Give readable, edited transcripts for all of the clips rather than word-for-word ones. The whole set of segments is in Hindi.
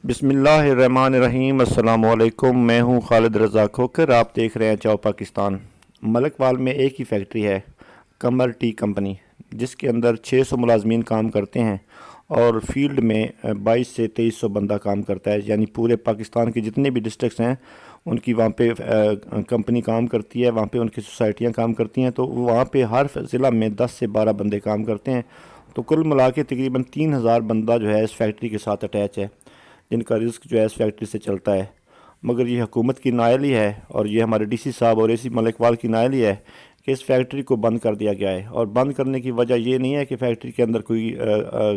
बिस्मिल्लाहिर्रहमानिर्रहीम। अस्सलाम वालेकुम। मैं हूं खालिद रज़ा खोकर। आप देख रहे हैं चाव पाकिस्तान। मलकवाल में एक ही फैक्ट्री है, कमर टी कंपनी, जिसके अंदर 600 मुलाजमीन काम करते हैं और फील्ड में 22 से 2300 बंदा काम करता है। यानी पूरे पाकिस्तान के जितने भी डिस्ट्रिक्ट्स हैं उनकी वहाँ पे कंपनी काम करती है, वहाँ पे उनकी सोसाइटियाँ काम करती हैं। तो वहाँ पे हर ज़िला में 10 से 12 बंदे काम करते हैं। तो कुल मिला के तकरीबन 3000 बंदा जो है इस फैक्ट्री के साथ अटैच है, जिनका रिस्क जो है इस फैक्ट्री से चलता है। मगर ये हुकूमत की नाअहली है और ये हमारे डीसी साहब और एसी मलिकवाल की नाअहली है कि इस फैक्ट्री को बंद कर दिया गया है। और बंद करने की वजह ये नहीं है कि फ़ैक्ट्री के अंदर कोई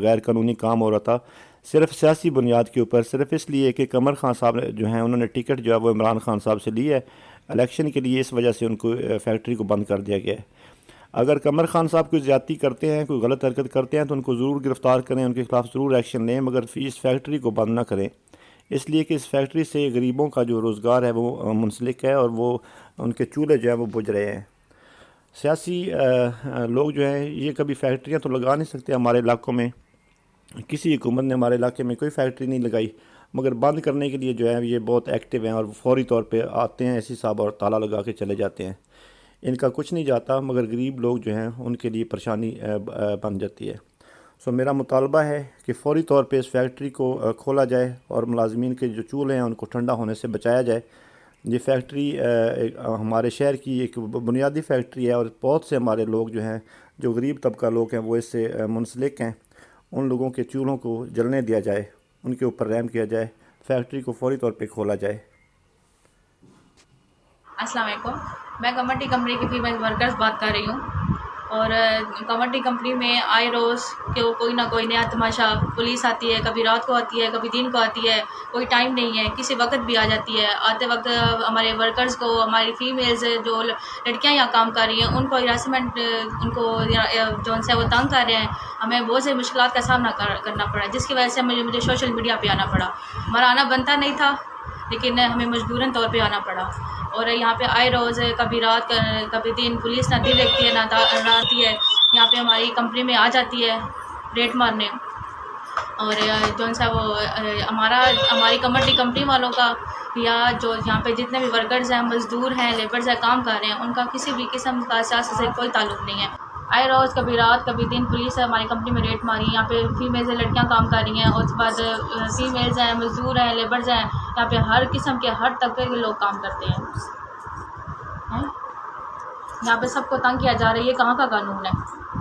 गैर कानूनी काम हो रहा था, सिर्फ सियासी बुनियाद के ऊपर, सिर्फ इसलिए कि कमर खान साहब जो हैं उन्होंने टिकट जो है वो इमरान खान साहब से ली है इलेक्शन के लिए, इस वजह से उनको फैक्ट्री को बंद कर दिया गया है। अगर कमर खान साहब कोई ज़्यादती करते हैं, कोई गलत हरकत करते हैं तो उनको ज़रूर गिरफ़्तार करें, उनके खिलाफ़ ज़रूर एक्शन लें, मगर इस फैक्ट्री को बंद ना करें। इसलिए कि इस फैक्ट्री से गरीबों का जो रोज़गार है वो मुंसलिक है और वो उनके चूल्हे जो हैं वो बुझ रहे हैं। सियासी लोग जो हैं ये कभी फैक्ट्रियाँ तो लगा नहीं सकते। हमारे इलाकों में किसी हुकूमत ने हमारे इलाके में कोई फैक्ट्री नहीं लगाई, मगर बंद करने के लिए जो है ये बहुत एक्टिव हैं और फौरी तौर पे आते हैं एसी साहब और ताला लगा के चले जाते हैं। इनका कुछ नहीं जाता, मगर गरीब लोग जो हैं उनके लिए परेशानी बन जाती है। सो मेरा मुतालबा है कि फ़ौरी तौर पे इस फैक्ट्री को खोला जाए और मुलाजमीन के जो चूल्हे हैं उनको ठंडा होने से बचाया जाए। ये फैक्ट्री हमारे शहर की एक बुनियादी फैक्ट्री है और बहुत से हमारे लोग जो हैं, जो गरीब तबका लोग हैं, वो इससे मुंसलिक हैं। उन लोगों के चूल्हों को जलने दिया जाए, उनके ऊपर रहम किया जाए, फैक्ट्री को फ़ौरी तौर पे खोला जाए। अस्सलाम वालेकुम। मैं कमर टी कंपनी की फीमेल वर्कर्स बात कर रही हूँ। और कमर टी कंपनी में आए रोज़ क्यों कोई ना कोई नया तमाशा, पुलिस आती है, कभी रात को आती है, कभी दिन को आती है, कोई टाइम नहीं है, किसी वक्त भी आ जाती है। आते वक्त हमारे वर्कर्स को, हमारी फीमेल्स जो लड़कियां यहाँ काम कर रही हैं उनको हरासमेंट, उनको जो उनसे वो तंग कर रहे हैं। हमें बहुत से मुश्किलात का सामना करना पड़ा, जिसकी वजह से मुझे सोशल मीडिया पर आना पड़ा। हमारा आना बनता नहीं था, लेकिन हमें मजबूरन तौर पे आना पड़ा। और यहाँ पे आए रोज़ कभी रात कभी दिन पुलिस ना दिन देखती है ना आती है। यहाँ पे हमारी कंपनी में आ जाती है रेड मारने। और जो सा वो हमारी कमर टी कंपनी वालों का या जो यहाँ पे जितने भी वर्कर्स हैं, मज़दूर हैं, लेबर्स हैं, काम कर रहे हैं, उनका किसी भी किस्म का सियासत से कोई ताल्लुक़ नहीं है। आए रोज़ कभी रात कभी दिन पुलिस है हमारी कंपनी में रेड मारी। यहाँ पे फीमेल्स हैं, लड़कियाँ काम कर रही हैं, और उसके बाद फीमेल्स हैं, मज़दूर हैं, लेबर्स हैं। यहाँ पे हर किस्म के हर तबके के लोग काम करते हैं। यहाँ पे सबको तंग किया जा रहा है। ये कहाँ का कानून है?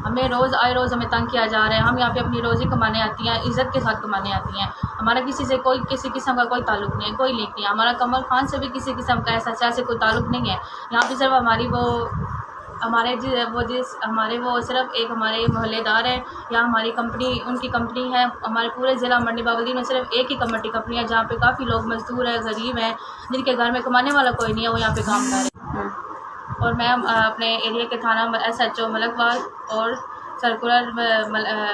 हमें रोज़ आए रोज़ हमें तंग किया जा रहा है। हम यहाँ पे अपनी रोज़ी कमाने आती हैं, इज़्ज़त के साथ कमाने आती हैं। हमारा किसी से कोई किसी किस्म का कोई ताल्लुक़ नहीं है, कोई लिंक नहीं है। हमारा कमर खान से भी किसी किस्म का ऐसा सियासी कोई ताल्लुक़ नहीं है। यहाँ पे सिर्फ हमारी वो सिर्फ एक हमारे मोहल्लेदार है या हमारी कंपनी, उनकी कंपनी है। हमारे पूरे ज़िला मंडी बावली में सिर्फ एक ही कमर टी कंपनी है जहाँ पे काफ़ी लोग मज़दूर हैं, गरीब हैं, जिनके घर में कमाने वाला कोई नहीं है, वो यहाँ पे काम कर रहे हैं। और मैं अपने एरिया के थाना SHO मलकवाल और सर्कुलर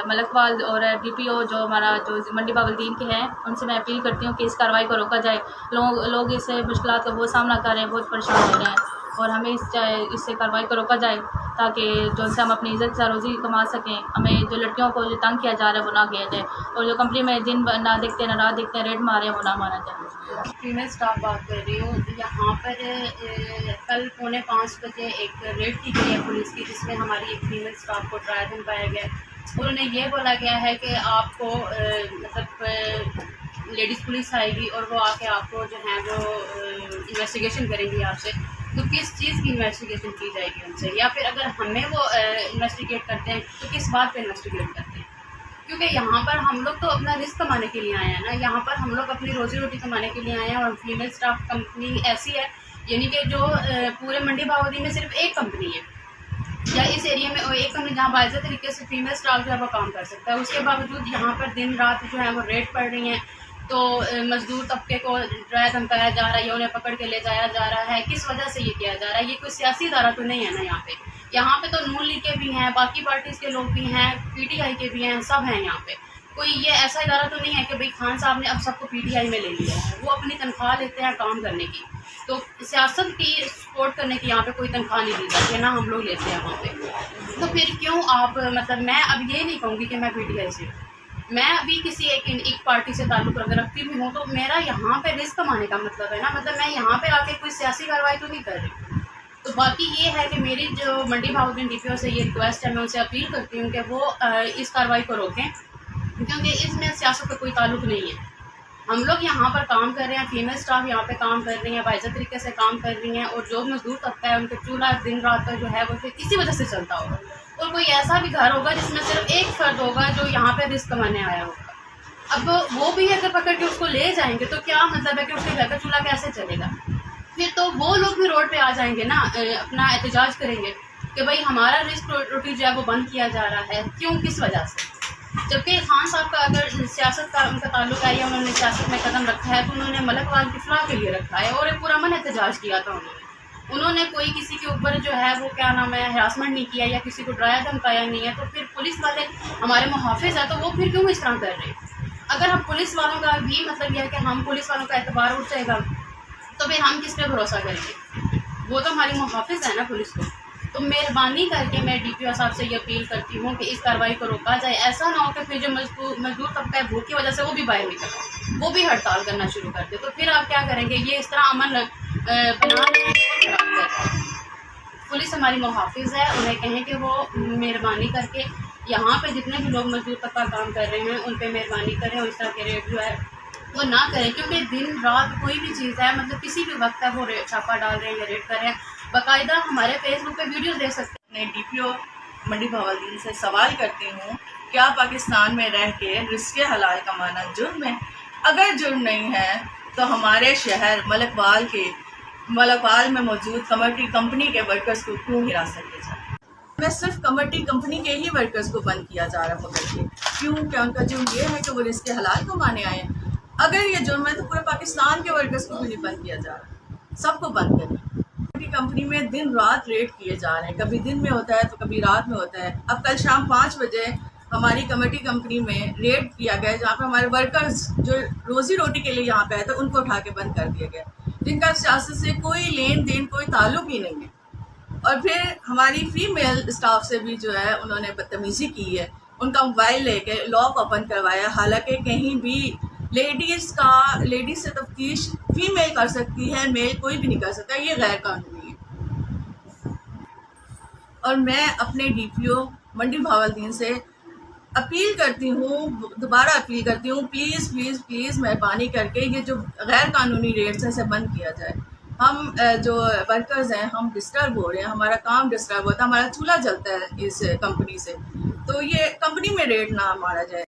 मलकवाल और DPO जो हमारा जो मंडी बावलदीन के हैं, उनसे मैं अपील करती हूँ कि इस कार्रवाई को रोका जाए। लोग इससे मुश्किलात का बहुत सामना कर रहे हैं, बहुत परेशान हो रहे हैं, और हमें इससे कार्रवाई को रोका जाए ताकि जो से हम अपनी इज़्ज़त से रोज़ी कमा सकें। हमें जो लड़कियों को जो तंग किया जा रहा है वो ना किया जाए, और जो कंपनी में दिन ना देखते ना रात देखते हैं रेड मारे हैं वो ना मारा जाए। फीमेल स्टाफ बात कर रही हूँ। यहाँ पर कल 4:45 बजे एक रेड की गई है पुलिस की, जिसमें हमारी एक फीमेल स्टाफ को ट्रायल दिन पाया गया। उन्होंने ये बोला गया है कि आपको लेडीज़ पुलिस आएगी और वो आके आपको जो है वो इन्वेस्टिगेशन करेंगी आपसे। तो किस चीज़ की इन्वेस्टिगेशन की जाएगी उनसे, या फिर अगर हमें वो इन्वेस्टिगेट करते हैं तो किस बात पे इन्वेस्टिगेट करते हैं? क्योंकि यहाँ पर हम लोग तो अपना रिस्क कमाने के लिए आए हैं ना, यहाँ पर हम लोग अपनी रोजी रोटी कमाने के लिए आए हैं। और फीमेल स्टाफ कंपनी ऐसी है, यानी कि जो पूरे मंडी बावली में सिर्फ एक कंपनी है, या इस एरिया में एक कंपनी जहाँ बाज़ तरीके से फीमेल स्टाफ जो है वो काम कर सकता है। उसके बावजूद यहाँ पर दिन रात जो है वो रेड पड़ रही हैं। तो मज़दूर तबके को डराया धमकाया जा रहा है, या उन्हें पकड़ के ले जाया जा रहा है। किस वजह से ये किया जा रहा है? ये कोई सियासी इदारा तो नहीं है ना यहाँ पे तो नून लीग के भी हैं, बाकी पार्टीज़ के लोग भी हैं, PTI के भी हैं, सब हैं यहाँ पे। कोई ये ऐसा इदारा तो नहीं है कि भाई खान साहब ने अब सबको PTI में ले लिया है। वो अपनी तनख्वाह लेते हैं काम करने की, तो सियासत की सपोर्ट करने की यहाँ पे कोई तनख्वाह नहीं दी जाती है ना, हम लोग लेते हैं वहाँ पे। तो फिर क्यों आप मैं अब ये नहीं कहूँगी कि मैं PTI से, मैं अभी किसी एक पार्टी से ताल्लुक़ अगर रखती भी हूँ तो मेरा यहाँ पे रिस्क कमाने का मतलब है ना, मतलब मैं यहाँ पे आके कोई सियासी कार्रवाई तो नहीं कर रही। तो बाकी ये है कि मेरी जो मंडी बहाउद्दीन DPO से ये रिक्वेस्ट है, मैं उनसे अपील करती हूँ कि वो इस कार्रवाई को रोकें, क्योंकि इसमें सियासत का कोई ताल्लुक नहीं है। हम लोग यहाँ पर काम कर रहे हैं, फीमेल स्टाफ यहाँ पे काम कर रही हैं, बाइज़्ज़त तरीके से काम कर रही हैं, और जो मजदूर तबका है उनके चूल्हा दिन रात का जो है वो फिर किसी वजह से चलता होगा। और कोई ऐसा भी घर होगा जिसमें सिर्फ एक फ़र्द होगा जो यहाँ पे रिस्क कमाने आया होगा। अब वो भी अगर पकड़ के उसको ले जाएंगे तो क्या मतलब है कि उसके घर का चूल्हा कैसे चलेगा? फिर तो वो लोग भी रोड पे आ जाएंगे ना, अपना एहतजाज करेंगे कि भाई हमारा रिस्क रोटी जो है वो बंद किया जा रहा है, क्यों, किस वजह से? जबकि खान साहब का अगर सियासत का उनका ताल्लुक है या उन्होंने सियासत में कदम रखा है तो उन्होंने मलकवाल की फलाह के लिए रखा है, और एक पुरअमन एहतजाज किया था उन्होंने कोई किसी के ऊपर जो है वो क्या नाम है हरासमेंट नहीं किया या किसी को डराया धमकाया नहीं है। तो फिर पुलिस वाले हमारे मुहाफिज है तो वो फिर क्यों इस तरह कर रहे हैं? अगर हम पुलिस वालों का भी मतलब यह है कि हम पुलिस वालों का एतबार उठ जाएगा तो फिर हम किस पे भरोसा करेंगे? वो तो हमारी मुहाफिज है ना पुलिस को। तो मेहरबानी करके मैं DPO साहब से ये अपील करती हूँ कि इस कार्रवाई को रोका जाए। ऐसा ना हो कि फिर जो मजदूर तबका है भूख की वजह से वो भी बाहर निकले, वो भी हड़ताल करना शुरू कर दे, तो फिर आप क्या करेंगे? ये इस तरह अमन बना रहे हैं। पुलिस हमारी मुहाफिज है, उन्हें कहें कि वो मेहरबानी करके यहाँ पे जितने भी लोग मजदूर तबका काम कर रहे हैं उन पर मेहरबानी करें और इस तरह के रेट जो है वो ना करें, क्योंकि दिन रात कोई भी चीज़ है मतलब किसी भी वक्त है वो छापा डाल रहे हैं या रेट कर रहे हैं। बाकायदा हमारे फेसबुक पे वीडियो देख सकते हैं। मैं DPO मंडी बहाउद्दीन से सवाल करती हूँ, क्या पाकिस्तान में रह के रिज़्क़ हलाल कमाना जुर्म है? अगर जुर्म नहीं है तो हमारे शहर मलकवाल में मौजूद कमर्टी कंपनी के वर्कर्स को क्यों हिरासत में जाए? मैं सिर्फ कमर्टी कंपनी के ही वर्कर्स को बंद किया जा रहा है पकड़ के, क्यों? क्या उनका जुर्म ये है कि वो रिज़्क़ हलाल कमाने आए? अगर ये जुर्म है तो पूरे पाकिस्तान के वर्कर्स को नहीं बंद किया जा रहा, सबको बंद करें। कंपनी में दिन रात रेड किए जा रहे हैं, कभी दिन में होता है तो कभी रात में होता है। अब कल शाम 5 बजे हमारी कमेटी कंपनी में रेड किया गया जहाँ पे हमारे वर्कर्स जो रोजी रोटी के लिए यहाँ पे आए थे उनको उठा के बंद कर दिया गया, जिनका सियासत से कोई लेन देन कोई ताल्लुक ही नहीं है। और फिर हमारी फीमेल स्टाफ से भी जो है उन्होंने बदतमीज़ी की है, उनका मोबाइल लेके लॉक ओपन करवाया, हालांकि कहीं भी लेडीज़ से तफ्तीश फीमेल कर सकती है, मेल कोई भी नहीं कर सकता, ये गैर कानूनी है। और मैं अपने DPO मंडी बहाउद्दीन से अपील करती हूँ, दोबारा अपील करती हूँ, प्लीज़ प्लीज़ प्लीज़ मेहरबानी करके ये जो गैर कानूनी रेट्स हैं इसे बंद किया जाए। हम जो वर्कर्स हैं हम डिस्टर्ब हो रहे हैं, हमारा काम डिस्टर्ब होता है, हमारा चूल्हा जलता है इस कंपनी से, तो ये कंपनी में रेट ना मारा जाए।